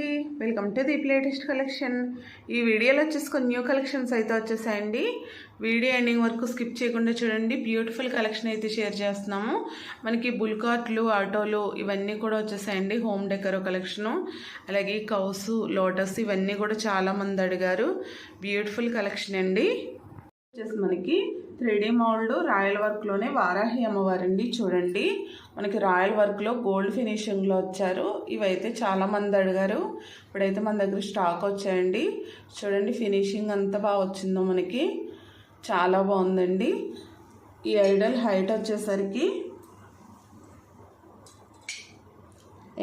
అండి, welcome to the latest collection. ఈ వీడియోలో వచ్చేసుకొని న్యూ కలెక్షన్స్ అయితే వచ్చేసాయండి. వీడియో ఎండింగ్ వరకు స్కిప్ చేయకుండా చూడండి. బ్యూటిఫుల్ కలెక్షన్ అయితే షేర్ చేస్తున్నాము. మనకి బుల్కాట్లు, ఆటోలు ఇవన్నీ కూడా వచ్చేసాయండి. హోమ్ డెకర్ కలెక్షను, అలాగే కౌసు, లోటస్ ఇవన్నీ కూడా చాలామంది అడిగారు. బ్యూటిఫుల్ కలెక్షన్ అండి. వచ్చేసి మనకి 3D మోల్డ్ రాయల్ వర్క్లోనే వారాహి అమ్మవారండి. చూడండి, మనకి రాయల్ వర్క్లో గోల్డ్ ఫినిషింగ్లో వచ్చారు. ఇవైతే చాలామంది అడిగారు. ఇప్పుడైతే మన దగ్గర స్టాక్ వచ్చాయండి. చూడండి, ఫినిషింగ్ అంతా బాగా వచ్చిందో మనకి చాలా బాగుందండి. ఈ ఐడల్ హైట్ వచ్చేసరికి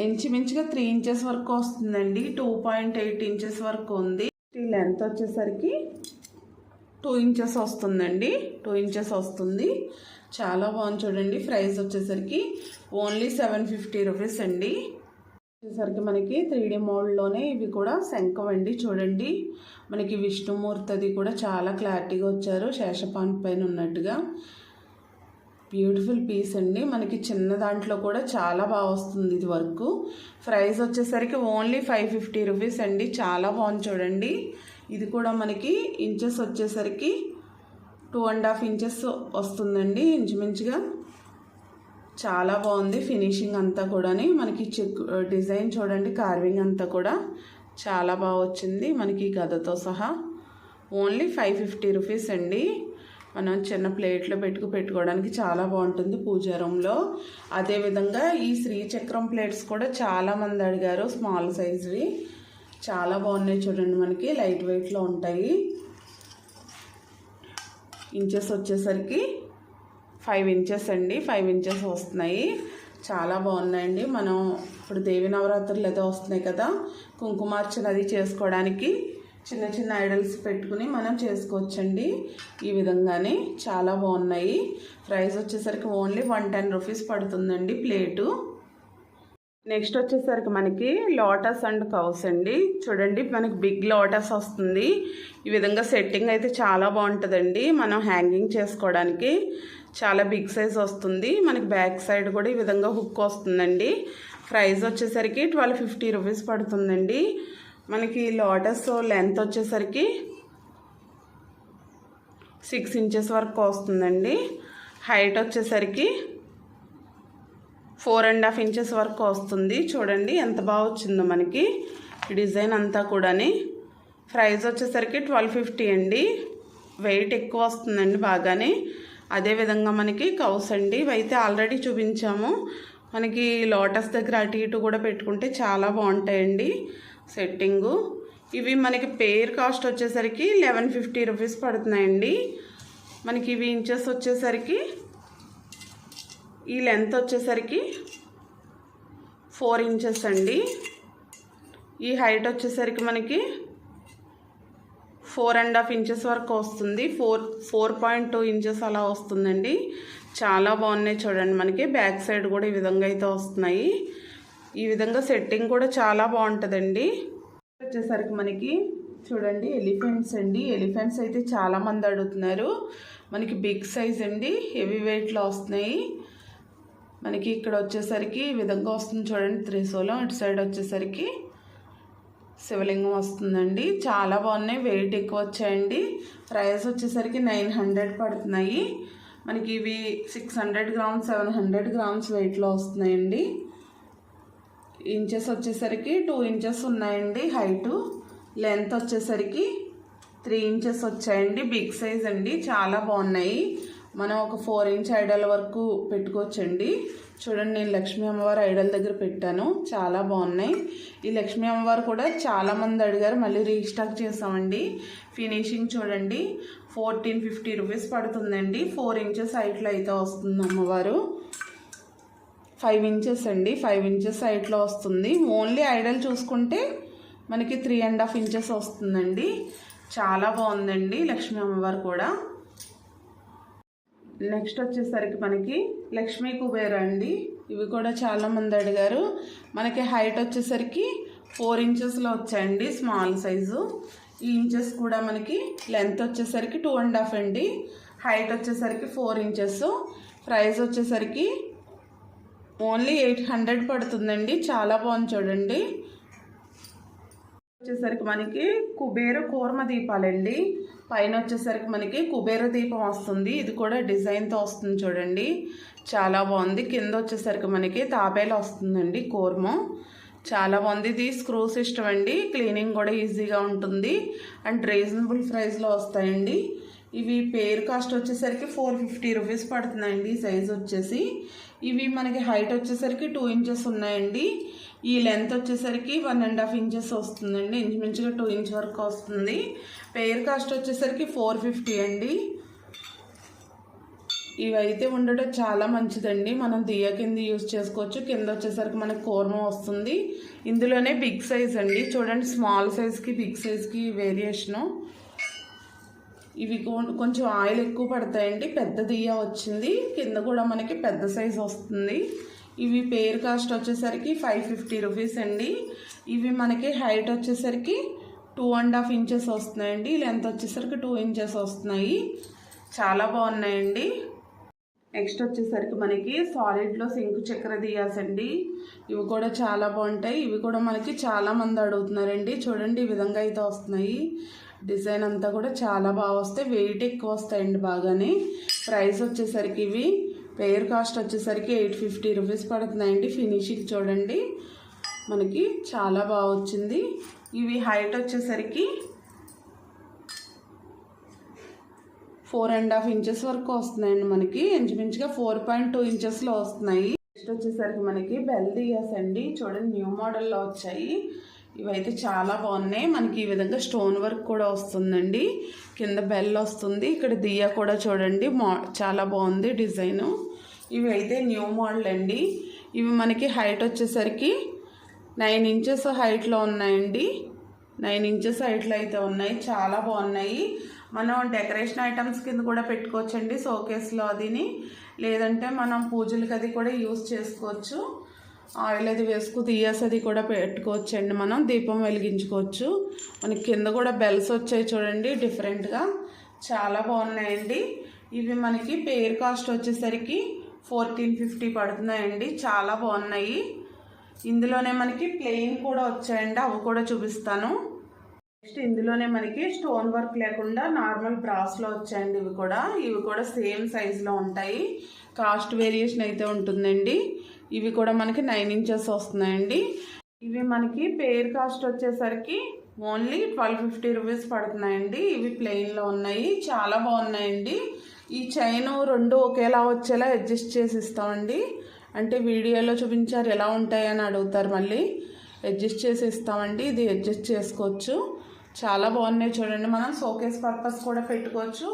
ఇంచుమించుగా 3 ఇంచెస్ వరకు వస్తుందండి. 2.8 ఇంచెస్ వరకు ఉంది. ఈ లెంత్ వచ్చేసరికి 2 ఇంచెస్ వస్తుందండి. 2 ఇంచెస్ వస్తుంది. చాలా బాగుంది చూడండి. ప్రైస్ వచ్చేసరికి ఓన్లీ 750 రూపీస్ అండి. వచ్చేసరికి మనకి 3D మోల్డ్లోనే ఇవి కూడా శంఖం అండి. చూడండి, మనకి విష్ణుమూర్తిది కూడా చాలా క్లారిటీగా వచ్చారు, శేషపాన్ పైన ఉన్నట్టుగా. బ్యూటిఫుల్ పీస్ అండి. మనకి చిన్న దాంట్లో కూడా చాలా బాగా వస్తుంది ఇది వర్క్. ప్రైస్ వచ్చేసరికి ఓన్లీ 550 రూపీస్ అండి. చాలా బాగుంది చూడండి. ఇది కూడా మనకి ఇంచెస్ వచ్చేసరికి 2.5 ఇంచెస్ వస్తుందండి ఇంచుమించుగా. చాలా బాగుంది ఫినిషింగ్ అంతా కూడా. మనకి చెక్ డిజైన్ చూడండి, కార్వింగ్ అంతా కూడా చాలా బాగా వచ్చింది మనకి గదతో సహా. ఓన్లీ 550 రూపీస్ అండి. మనం చిన్న ప్లేట్లో పెట్టుకోవడానికి చాలా బాగుంటుంది పూజా రూమ్లో. అదేవిధంగా ఈ శ్రీచక్రం ప్లేట్స్ కూడా చాలామంది అడిగారు, స్మాల్ సైజ్వి. చాలా బాగున్నాయి చూడండి, మనకి లైట్ వెయిట్లో ఉంటాయి. ఇంచెస్ వచ్చేసరికి 5 ఇంచెస్ అండి. 5 ఇంచెస్ వస్తున్నాయి. చాలా బాగున్నాయండి. మనం ఇప్పుడు దేవి నవరాత్రులు ఏదో వస్తున్నాయి కదా, కుంకుమార్చన అది చేసుకోవడానికి చిన్న చిన్న ఐడల్స్ పెట్టుకుని మనం చేసుకోవచ్చండి. ఈ విధంగానే చాలా బాగున్నాయి. ప్రైస్ వచ్చేసరికి ఓన్లీ 110 రూపీస్ పడుతుందండి ప్లేటు. నెక్స్ట్ వచ్చేసరికి మనకి లోటస్ అండ్ కౌస్ అండి. చూడండి, మనకి బిగ్ లోటస్ వస్తుంది. ఈ విధంగా సెట్టింగ్ అయితే చాలా బాగుంటుందండి. మనం హ్యాంగింగ్ చేసుకోవడానికి చాలా బిగ్ సైజ్ వస్తుంది. మనకి బ్యాక్ సైడ్ కూడా ఈ విధంగా హుక్ వస్తుందండి. ప్రైస్ వచ్చేసరికి 1250 రూపీస్ పడుతుందండి. మనకి లోటస్ లెంత్ వచ్చేసరికి 6 ఇంచెస్ వరకు వస్తుందండి. హైట్ వచ్చేసరికి 4.5 ఇంచెస్ వరకు వస్తుంది. చూడండి ఎంత బాగా వచ్చిందో మనకి డిజైన్ అంతా కూడా. ప్రైస్ వచ్చేసరికి 1250 అండి. వెయిట్ ఎక్కువ వస్తుందండి బాగానే. అదేవిధంగా మనకి కౌస్ అండి, ఇవైతే ఆల్రెడీ చూపించాము. మనకి లోటస్ దగ్గర అటు ఇటు కూడా పెట్టుకుంటే చాలా బాగుంటాయండి సెట్టింగు. ఇవి మనకి పేర్ కాస్ట్ వచ్చేసరికి 1150 రూపీస్ పడుతున్నాయండి. మనకి ఇవి ఇంచెస్ వచ్చేసరికి, ఈ లెంత్ వచ్చేసరికి 4 ఇంచెస్ అండి. ఈ హైట్ వచ్చేసరికి మనకి 4.5 ఇంచెస్ వరకు వస్తుంది. 4.2 ఇంచెస్ అలా వస్తుందండి. చాలా బాగున్నాయి చూడండి. మనకి బ్యాక్ సైడ్ కూడా ఈ విధంగా అయితే వస్తున్నాయి. ఈ విధంగా సెట్టింగ్ కూడా చాలా బాగుంటుందండి. వచ్చేసరికి మనకి చూడండి ఎలిఫెంట్స్ అండి. ఎలిఫెంట్స్ అయితే చాలామంది అడుగుతున్నారు. మనకి బిగ్ సైజ్ అండి, హెవీ వెయిట్లో వస్తున్నాయి. మనకి ఇక్కడ వచ్చేసరికి ఈ విధంగా వస్తుంది చూడండి, త్రిశూలం. ఇటు సైడ్ వచ్చేసరికి శివలింగం వస్తుందండి. చాలా బాగున్నాయి, వెయిట్ ఎక్కువ వచ్చాయండి. ప్రైస్ వచ్చేసరికి 900 పడుతున్నాయి. మనకి ఇవి 600 గ్రామ్స్ 700 గ్రామ్స్ వెయిట్లో వస్తున్నాయండి. ఇంచెస్ వచ్చేసరికి 2 ఇంచెస్ ఉన్నాయండి హైటు. లెంత్ వచ్చేసరికి 3 ఇంచెస్ వచ్చాయండి. బిగ్ సైజ్ అండి, చాలా బాగున్నాయి. మనం ఒక 4 ఇంచ్ ఐడల్ వరకు పెట్టుకోవచ్చండి. చూడండి, నేను లక్ష్మీ అమ్మవారి ఐడల్ దగ్గర పెట్టాను. చాలా బాగున్నాయి. ఈ లక్ష్మీ అమ్మవారు కూడా చాలామంది అడిగారు, మళ్ళీ రీస్టాక్ చేసామండి. ఫినిషింగ్ చూడండి, 1450 రూపీస్ పడుతుందండి. 4 ఇంచెస్ హైట్లో అయితే వస్తుంది అమ్మవారు. 5 ఇంచెస్ అండి, 5 ఇంచెస్ హైట్లో వస్తుంది. ఓన్లీ ఐడల్ చూసుకుంటే మనకి 3.5 ఇంచెస్ వస్తుందండి. చాలా బాగుందండి లక్ష్మీ అమ్మవారు కూడా. నెక్స్ట్ వచ్చేసరికి మనకి లక్ష్మీ కుబేర అండి. ఇవి కూడా చాలామంది అడిగారు. మనకి హైట్ వచ్చేసరికి 4 ఇంచెస్లో వచ్చాయండి, స్మాల్ సైజు. ఈ ఇంచెస్ కూడా మనకి లెంత్ వచ్చేసరికి 2.5 అండి. హైట్ వచ్చేసరికి 4 ఇంచెస్. ప్రైస్ వచ్చేసరికి ఓన్లీ 800 పడుతుందండి. చాలా బాగుంది చూడండి. వచ్చేసరికి మనకి కుబేర కూర్మ దీపాలండి. పైన వచ్చేసరికి మనకి కుబేర దీపం వస్తుంది. ఇది కూడా డిజైన్తో వస్తుంది చూడండి, చాలా బాగుంది. కింద వచ్చేసరికి మనకి తాబేలు వస్తుందండి కూర్మ, చాలా బాగుంది. ఇది స్క్రూ సిస్టమ్ అండి, క్లీనింగ్ కూడా ఈజీగా ఉంటుంది అండ్ రీజనబుల్ ప్రైస్లో వస్తాయండి. ఇవి పేర్ కాస్ట్ వచ్చేసరికి 450 రూపీస్ పడుతున్నాయండి. సైజ్ వచ్చేసి ఇవి మనకి హైట్ వచ్చేసరికి 2 ఇంచెస్ ఉన్నాయండి. ఈ లెంత్ వచ్చేసరికి 1.5 ఇంచెస్ వస్తుందండి, ఇంచుమించుగా 2 ఇంచ్ వరకు వస్తుంది. పేర్ కాస్ట్ వచ్చేసరికి 450 అండి. ఇవైతే ఉండటం చాలా మంచిదండి, మనం దియ్య కింద యూజ్ చేసుకోవచ్చు. కింద వచ్చేసరికి మనకు కూర్మ వస్తుంది. ఇందులోనే బిగ్ సైజ్ అండి, చూడండి స్మాల్ సైజ్కి బిగ్ సైజ్కి వేరియేషను. ఇవి కొంచెం ఆయిల్ ఎక్కువ పడతాయండి. పెద్ద దియ్య వచ్చింది, కింద కూడా మనకి పెద్ద సైజ్ వస్తుంది. ఇవి పేర్ కాస్ట్ వచ్చేసరికి 550 రూపీస్ అండి. ఇవి మనకి హైట్ వచ్చేసరికి 2.5 ఇంచెస్ వస్తున్నాయండి, లెంత్ వచ్చేసరికి 2 ఇంచెస్ వస్తున్నాయి. చాలా బాగున్నాయండి. నెక్స్ట్ వచ్చేసరికి మనకి సాలిడ్లో సింకు చక్కెర దియాస్ అండి. ఇవి కూడా చాలా బాగుంటాయి. ఇవి కూడా మనకి చాలామంది అడుగుతున్నారండి. చూడండి ఈ విధంగా అయితే వస్తున్నాయి. డిజైన్ అంతా కూడా చాలా బాగా వస్తాయి, వెయిట్ ఎక్కువ వస్తాయండి బాగానే. ప్రైస్ వచ్చేసరికి ఇవి పేర్ కాస్ట్ వచ్చేసరికి 850 రూపీస్ పడుతున్నాయండి. ఫినిషింగ్ చూడండి మనకి చాలా బాగా వచ్చింది. ఇవి హైట్ వచ్చేసరికి 4.5 ఇంచెస్ వరకు వస్తున్నాయండి, మనకి ఇంచుమించుగా 4.2 ఇంచెస్లో వస్తున్నాయి. నెక్స్ట్ వచ్చేసరికి మనకి బెల్ దియాస్ అండి. చూడండి న్యూ మోడల్లో వచ్చాయి. ఇవైతే చాలా బాగున్నాయి. మనకి ఈ విధంగా స్టోన్ వర్క్ కూడా వస్తుందండి, కింద బెల్ వస్తుంది. ఇక్కడ దియ్య కూడా చూడండి చాలా బాగుంది డిజైను. ఇవి అయితే న్యూ మోడల్ అండి. ఇవి మనకి హైట్ వచ్చేసరికి 9 ఇంచెస్ హైట్లో ఉన్నాయండి. 9 ఇంచెస్ హైట్లో అయితే ఉన్నాయి, చాలా బాగున్నాయి. మనం డెకరేషన్ ఐటమ్స్ కింద కూడా పెట్టుకోవచ్చండి షోకేస్లో అదిని, లేదంటే మనం పూజలకి అది కూడా యూజ్ చేసుకోవచ్చు. ఆయిల్ అది వేసుకు దియాస్ అది కూడా పెట్టుకోవచ్చండి, మనం దీపం వెలిగించుకోవచ్చు. మనకి కింద కూడా బెల్స్ వచ్చాయి చూడండి డిఫరెంట్గా, చాలా బాగున్నాయండి. ఇవి మనకి పేర్ కాస్ట్ వచ్చేసరికి 1450 పడుతున్నాయండి, చాలా బాగున్నాయి. ఇందులోనే మనకి ప్లెయిన్ కూడా వచ్చాయండి, అవి కూడా చూపిస్తాను. నెక్స్ట్ ఇందులోనే మనకి స్టోన్ వర్క్ లేకుండా నార్మల్ బ్రాస్లో వచ్చాయండి. ఇవి కూడా సేమ్ సైజులో ఉంటాయి. కాస్ట్ వేరియేషన్ అయితే ఉంటుందండి. ఇవి కూడా మనకి 9 ఇంచెస్ వస్తున్నాయండి. ఇవి మనకి పేర్ కాస్ట్ వచ్చేసరికి ఓన్లీ 1250 రూపీస్ పడుతున్నాయండి. ఇవి ప్లెయిన్లో ఉన్నాయి, చాలా బాగున్నాయండి. ఈ చైన్ 2 ఒకేలా వచ్చేలా అడ్జస్ట్ చేసి ఇస్తామండి. అంటే వీడియోలో చూపించారు ఎలా ఉంటాయని అడుగుతారు, మళ్ళీ అడ్జస్ట్ చేసి ఇస్తామండి. ఇది అడ్జస్ట్ చేసుకోవచ్చు, చాలా బాగున్నాయి చూడండి. మనం షోకేస్ పర్పస్ కూడా పెట్టుకోవచ్చు,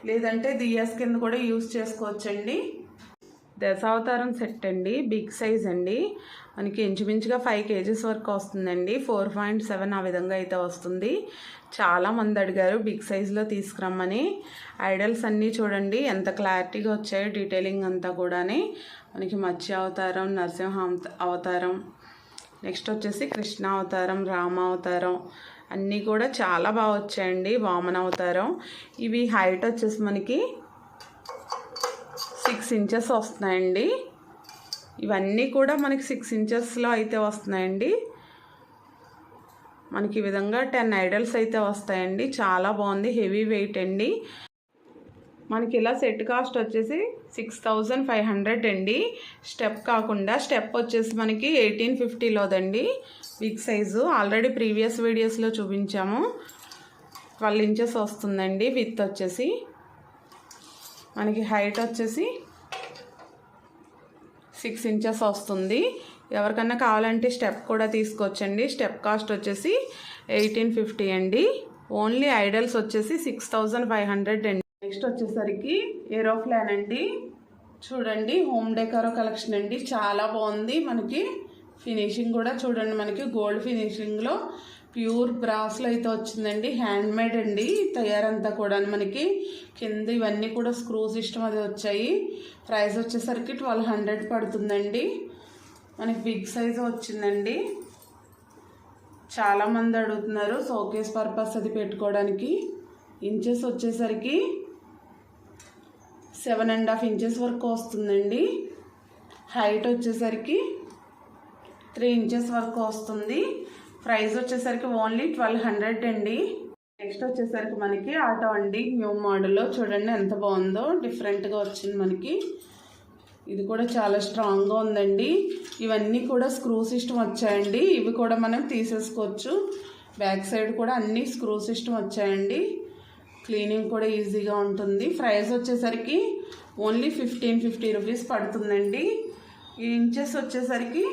లేదంటే దియాస్ కింద కూడా యూజ్ చేసుకోవచ్చండి. దశావతారం సెట్ అండి, బిగ్ సైజ్ అండి. మనకి ఇంచుమించుగా 5 kgs వరకు వస్తుందండి. 4.7 ఆ విధంగా అయితే వస్తుంది. చాలామంది అడిగారు బిగ్ సైజులో తీసుకురమ్మని. ఐడల్స్ అన్నీ చూడండి ఎంత క్లారిటీగా వచ్చాయో, డీటెయిలింగ్ అంతా కూడా. మనకి మత్స్య అవతారం, నరసింహ అవతారం, నెక్స్ట్ వచ్చేసి కృష్ణ అవతారం, రామ అవతారం అన్నీ కూడా చాలా బాగా వచ్చాయండి. వామన అవతారం. ఇవి హైట్ వచ్చేసి మనకి 6 ఇంచెస్ వస్తున్నాయండి. ఇవన్నీ కూడా మనకి 6 ఇంచెస్లో అయితే వస్తున్నాయండి. మనకి ఈ విధంగా 10 ఐడల్స్ అయితే వస్తాయండి, చాలా బాగుంది. హెవీ వెయిట్ అండి. మనకి ఇలా సెట్ కాస్ట్ వచ్చేసి 6500 అండి. స్టెప్ కాకుండా, స్టెప్ వచ్చేసి మనకి 1850లోదండి. బిగ్ సైజు ఆల్రెడీ ప్రీవియస్ వీడియోస్లో చూపించాము. 12 ఇంచెస్ వస్తుందండి. విత్ వచ్చేసి మనకి హైట్ వచ్చేసి 6 ఇంచెస్ వస్తుంది. ఎవరికన్నా కావాలంటే స్టెప్ కూడా తీసుకోవచ్చండి. స్టెప్ కాస్ట్ వచ్చేసి 1850 అండి. ఓన్లీ ఐడల్స్ వచ్చేసి 6500 అండి. నెక్స్ట్ వచ్చేసరికి ఏరోప్లాన్ అండి. చూడండి హోమ్ డెకారో కలెక్షన్ అండి, చాలా బాగుంది. మనకి ఫినిషింగ్ కూడా చూడండి, మనకి గోల్డ్ ఫినిషింగ్లో ప్యూర్ బ్రాస్లో అయితే వచ్చిందండి. హ్యాండ్మేడ్ అండి తయారంతా కూడా. మనకి కింద ఇవన్నీ కూడా స్క్రూ సిస్టమ్ అది వచ్చాయి. ప్రైస్ వచ్చేసరికి 1200 పడుతుందండి. మనకి బిగ్ సైజ్ వచ్చిందండి. చాలామంది అడుగుతున్నారు షోకేస్ పర్పస్ అది పెట్టుకోవడానికి. ఇంచెస్ వచ్చేసరికి 7.5 ఇంచెస్ వరకు వస్తుందండి. హైట్ వచ్చేసరికి 3 ఇంచెస్ వరకు వస్తుంది. ప్రైస్ వచ్చేసరికి ఓన్లీ 1200 అండి. నెక్స్ట్ వచ్చేసరికి మనకి ఆటో అండి, న్యూ మోడల్లో చూడండి ఎంత బాగుందో, డిఫరెంట్గా వచ్చింది మనకి. ఇది కూడా చాలా స్ట్రాంగ్గా ఉందండి. ఇవన్నీ కూడా స్క్రూ సిస్టమ్ వచ్చాయండి. ఇవి కూడా మనం తీసేసుకోవచ్చు. బ్యాక్ సైడ్ కూడా అన్ని స్క్రూ సిస్టమ్ వచ్చాయండి. క్లీనింగ్ కూడా ఈజీగా ఉంటుంది. ప్రైస్ వచ్చేసరికి ఓన్లీ 1550 రూపీస్ పడుతుందండి. ఈ ఇంచెస్ వచ్చేసరికి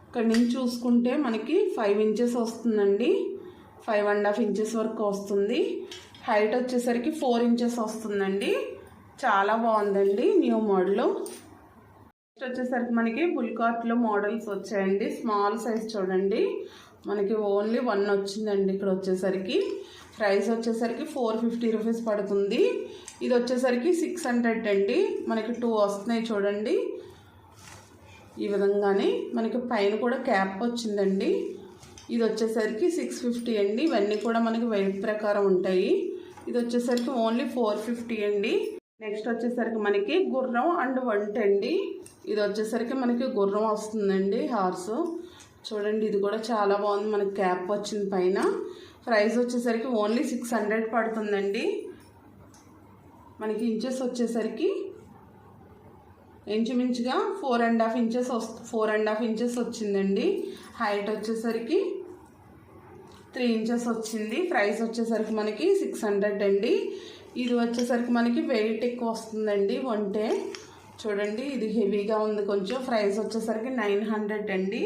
ఇక్కడ నుంచి చూసుకుంటే మనకి 5 ఇంచెస్ వస్తుందండి. 5.5 ఇంచెస్ వరకు వస్తుంది. హైట్ వచ్చేసరికి 4 ఇంచెస్ వస్తుందండి. చాలా బాగుందండి న్యూ మోడల్. నెక్స్ట్ వచ్చేసరికి మనకి బుల్కార్ట్లో మోడల్స్ వచ్చాయండి. స్మాల్ సైజ్ చూడండి, మనకి ఓన్లీ 1 వచ్చిందండి. ఇక్కడ వచ్చేసరికి ప్రైస్ వచ్చేసరికి 450 రూపీస్ పడుతుంది. ఇది వచ్చేసరికి 600 అండి. మనకి 2 వస్తున్నాయి చూడండి. ఈ విధంగానే మనకి పైన కూడా క్యాప్ వచ్చిందండి. ఇది వచ్చేసరికి 650 అండి. ఇవన్నీ కూడా మనకి వెయిట్ ప్రకారం ఉంటాయి. ఇది వచ్చేసరికి ఓన్లీ 450 అండి. నెక్స్ట్ వచ్చేసరికి మనకి గుర్రం అండ్ వంట అండి. ఇది వచ్చేసరికి మనకి గుర్రం వస్తుందండి, హార్స్ చూడండి. ఇది కూడా చాలా బాగుంది, మనకి క్యాప్ వచ్చింది పైన. ప్రైస్ వచ్చేసరికి ఓన్లీ 600 పడుతుందండి. మనకి ఇంచెస్ వచ్చేసరికి ఇంచుమించుగా 4.5 ఇంచెస్ వచ్చిందండి. హైట్ వచ్చేసరికి 3 ఇంచెస్ వచ్చింది. ప్రైస్ వచ్చేసరికి మనకి 600 అండి. ఇది వచ్చేసరికి మనకి వెయిట్ ఎక్కువ వస్తుందండి వంటే చూడండి. ఇది హెవీగా ఉంది కొంచెం. ప్రైస్ వచ్చేసరికి 900 అండి.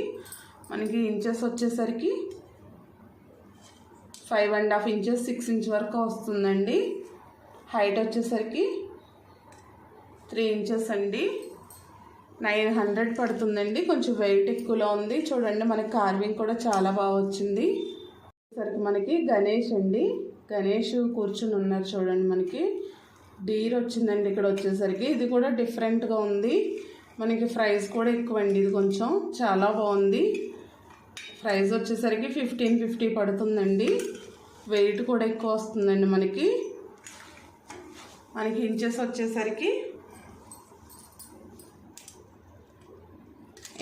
మనకి ఇంచెస్ వచ్చేసరికి 5.5 ఇంచెస్ 6 ఇంచ్ వరకు వస్తుందండి. హైట్ వచ్చేసరికి 3 ఇంచెస్ అండి. 900 పడుతుందండి. కొంచెం వెయిట్ ఎక్కువలో ఉంది చూడండి. మనకి కార్వింగ్ కూడా చాలా బాగా వచ్చింది. సరికి మనకి గణేష్ అండి, గణేష్ కూర్చుని ఉన్నారు చూడండి. మనకి డీర్ వచ్చిందండి ఇక్కడ వచ్చేసరికి. ఇది కూడా డిఫరెంట్గా ఉంది. మనకి ప్రైస్ కూడా ఎక్కువ అండి. ఇది కొంచెం చాలా బాగుంది. ప్రైస్ వచ్చేసరికి 1550 పడుతుందండి. వెయిట్ కూడా ఎక్కువ వస్తుందండి. మనకి ఇంచెస్ వచ్చేసరికి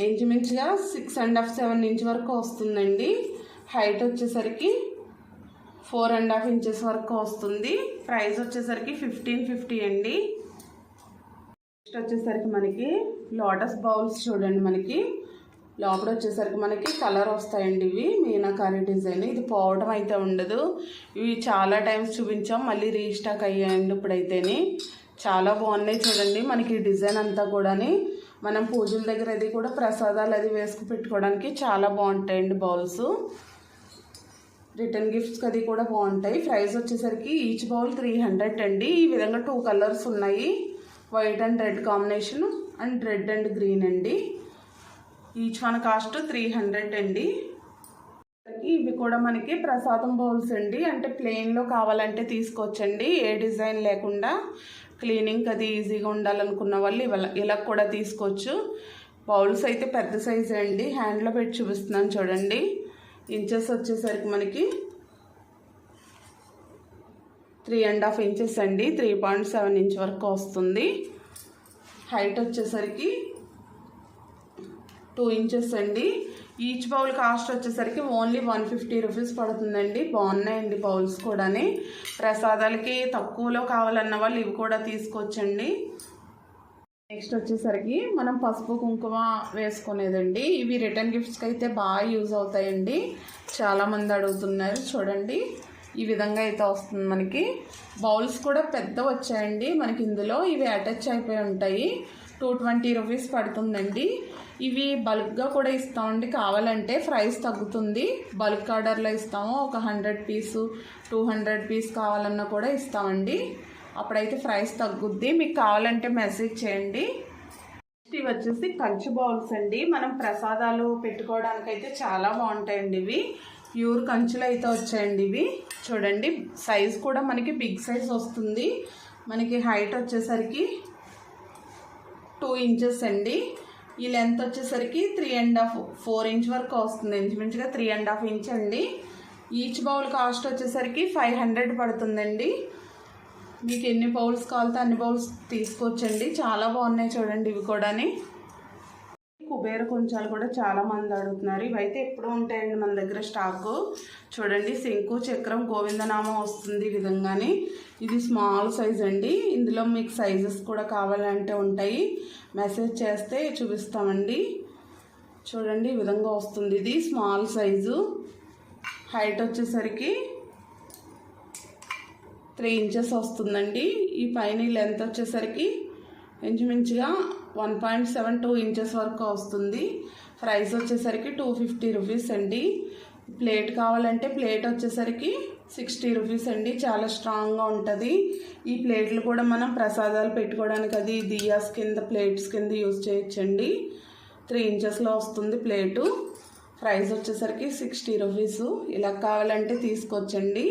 ఇంచుమించుగా 6.5 7 ఇంచ్ వరకు వస్తుందండి. హైట్ వచ్చేసరికి 4.5 ఇంచెస్ వరకు వస్తుంది. ప్రైస్ వచ్చేసరికి 1550 అండి. నెక్స్ట్ వచ్చేసరికి మనకి లోటస్ బౌల్స్ చూడండి. మనకి లోపల వచ్చేసరికి మనకి కలర్ వస్తాయండి. ఇవి మీనాకారి డిజైన్. ఇది పోవడం అయితే ఉండదు. ఇవి చాలా టైమ్స్ చూపించాం, మళ్ళీ రీస్టాక్ అయ్యాయండి ఇప్పుడైతేనే. చాలా బాగున్నాయి చూడండి. మనకి డిజైన్ అంతా కూడా మనం పూజల దగ్గర అది కూడా ప్రసాదాలు అది వేసుకు పెట్టుకోవడానికి చాలా బాగుంటాయండి బౌల్స్. రిటర్న్ గిఫ్ట్స్కి అది కూడా బాగుంటాయి. ప్రైస్ వచ్చేసరికి ఈచ్ బౌల్ 300 అండి. ఈ విధంగా 2 కలర్స్ ఉన్నాయి, white and red combination and red and green అండి. ఈచ్ వన్ కాస్ట్ 300 అండి. ఇవి కూడా మనకి ప్రసాదం బౌల్స్ అండి. అంటే ప్లెయిన్లో కావాలంటే తీసుకోవచ్చండి, ఏ డిజైన్ లేకుండా. క్లీనింగ్ అది ఈజీగా ఉండాలనుకున్న వాళ్ళు ఇలా కూడా తీసుకోవచ్చు. బౌల్స్ అయితే పెద్ద సైజు అండి. హ్యాండ్లో పెట్టి చూపిస్తున్నాను చూడండి. ఇంచెస్ వచ్చేసరికి మనకి 3.5 ఇంచెస్ అండి. 3.7 ఇంచ్ వరకు వస్తుంది. హైట్ వచ్చేసరికి 2 ఇంచెస్ అండి. ఈచ్ బౌల్ కాస్ట్ వచ్చేసరికి ఓన్లీ 150 రూపీస్ పడుతుందండి. బాగున్నాయండి బౌల్స్ కూడా. ప్రసాదాలకి తక్కువలో కావాలన్న వాళ్ళు ఇవి కూడా తీసుకోవచ్చండి. నెక్స్ట్ వచ్చేసరికి మనం పసుపు కుంకుమ వేసుకునేదండి. ఇవి రిటర్న్ గిఫ్ట్స్కి అయితే బాగా యూజ్ అవుతాయండి. చాలామంది అడుగుతున్నారు చూడండి. ఈ విధంగా అయితే వస్తుంది మనకి. బౌల్స్ కూడా పెద్ద వచ్చాయండి మనకి ఇందులో. ఇవి అటాచ్ అయిపోయి ఉంటాయి. 220 రూపీస్ పడుతుందండి. ఇవి బల్క్గా కూడా ఇస్తామండి. కావాలంటే ప్రైస్ తగ్గుతుంది. బల్క్ ఆర్డర్లో ఇస్తాము. ఒక 100 పీసు 200 పీస్ కావాలన్నా కూడా ఇస్తామండి. అప్పుడైతే ప్రైస్ తగ్గుద్ది. మీకు కావాలంటే మెసేజ్ చేయండి. ఇవి వచ్చేసి కంచు బౌల్స్ అండి. మనం ప్రసాదాలు పెట్టుకోవడానికైతే చాలా బాగుంటాయండి. ఇవి ప్యూర్ కంచులు అయితే వచ్చాయండి. ఇవి చూడండి. సైజ్ కూడా మనకి బిగ్ సైజ్ వస్తుంది. మనకి హైట్ వచ్చేసరికి 2 ఇంచెస్ అండి. ఈ లెంత్ వచ్చేసరికి 3.5 4 ఇంచ్ వరకు వస్తుంది. ఇంచుమించుగా 3.5 ఇంచ్ అండి. ఈచ్ బౌల్ కాస్ట్ వచ్చేసరికి 500 పడుతుందండి. మీకు ఎన్ని బౌల్స్ కావాలితే అన్ని బౌల్స్ తీసుకోవచ్చండి. చాలా బాగున్నాయి చూడండి. ఇవి కూడా కుబేర కొంచాలు కూడా చాలామంది అడుగుతున్నారు. ఇవైతే ఎప్పుడూ ఉంటాయండి మన దగ్గర స్టాకు. చూడండి, శంకు చక్రం గోవిందనామం వస్తుంది ఈ విధంగానే. ఇది స్మాల్ సైజ్ అండి. ఇందులో మీకు సైజెస్ కూడా కావాలంటే ఉంటాయి, మెసేజ్ చేస్తే చూపిస్తామండి. చూడండి, ఈ విధంగా వస్తుంది. ఇది స్మాల్ సైజు. హైట్ వచ్చేసరికి 3 ఇంచెస్ వస్తుందండి. ఈ పైన లెంత్ వచ్చేసరికి ఇంచుమించుగా 1.72 ఇంచెస్ వరకు వస్తుంది. ప్రైస్ వచ్చేసరికి 250 రూపీస్ అండి. ప్లేట్ కావాలంటే ప్లేట్ వచ్చేసరికి 60 రూపీస్ అండి. చాలా స్ట్రాంగ్గా ఉంటుంది. ఈ ప్లేట్లు కూడా మనం ప్రసాదాలు పెట్టుకోవడానికి అది దియాస్ కింద ప్లేట్స్ కింద యూజ్ చేయొచ్చండి. 3 ఇంచెస్లో వస్తుంది ప్లేటు. ప్రైస్ వచ్చేసరికి 60 రూపీస్. ఇలా కావాలంటే తీసుకోవచ్చండి.